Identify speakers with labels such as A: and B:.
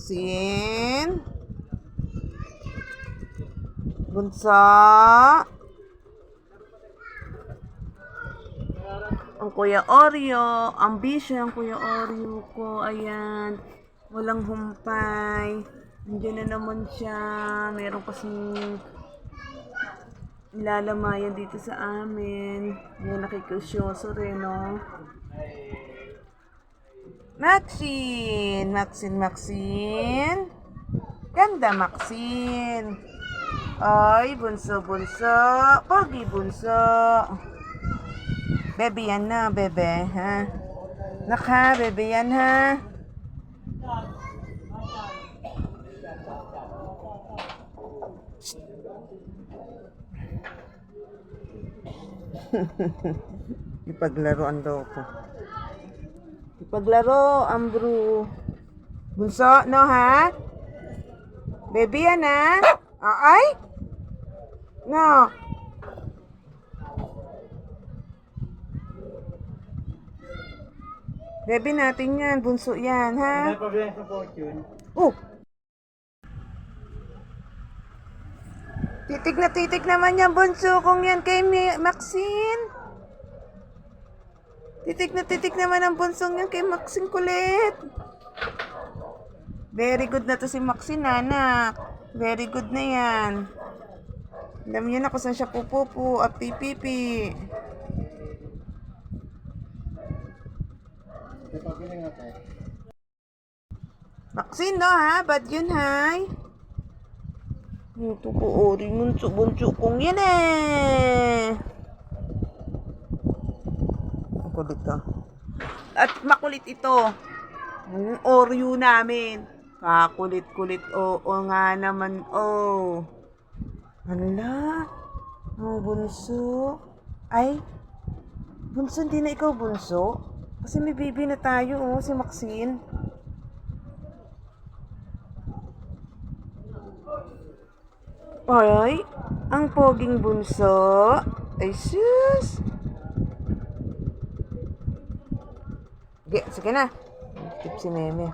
A: Sin. Bunso. Ang Kuya Oreo. Ambisyo ang Kuya Oreo ko. Ayan. Walang humpay. Nandiyan na naman siya. Meron kasing nilalamayan dito sa amin. Yan, nakikusyoso rin, no? Maxine! Maxine! Ganda, Maxine! Ay, bunso. Pogi, bunso. Bebe yan na, bebe, ha? Naka, bebe yan, ha? Ipaglaruan daw ko. Ipaglaro, Ambro. Bunso, no, ha? Baby yan, ha? Ay? No. Baby natin yan, bunso yan, ha?
B: May problema sa fortune.
A: Oh! Titik naman yan, bunso, kung yan kay Maxine. Titik naman ang bunsong yan kay Maxine kulit. Very good na to si Maxine, anak. Very good na yan. Alam niyo na kung saan siya pupupu at pipipi. Maxine, no, ha? Bad yun, hay? Ito ko, ori, bunso kong yan, eh. Makulit to. At makulit ito. Ang Oreo namin. Kakulit-kulit. Oo nga naman. Oh. Hala. Oh, bunso. Ay. Bunso, hindi na ikaw bunso. Kasi may baby na tayo, oh. Si Maxine. Ay. Ang poging bunso. Ay, sus. Sige na. Tip si Meme.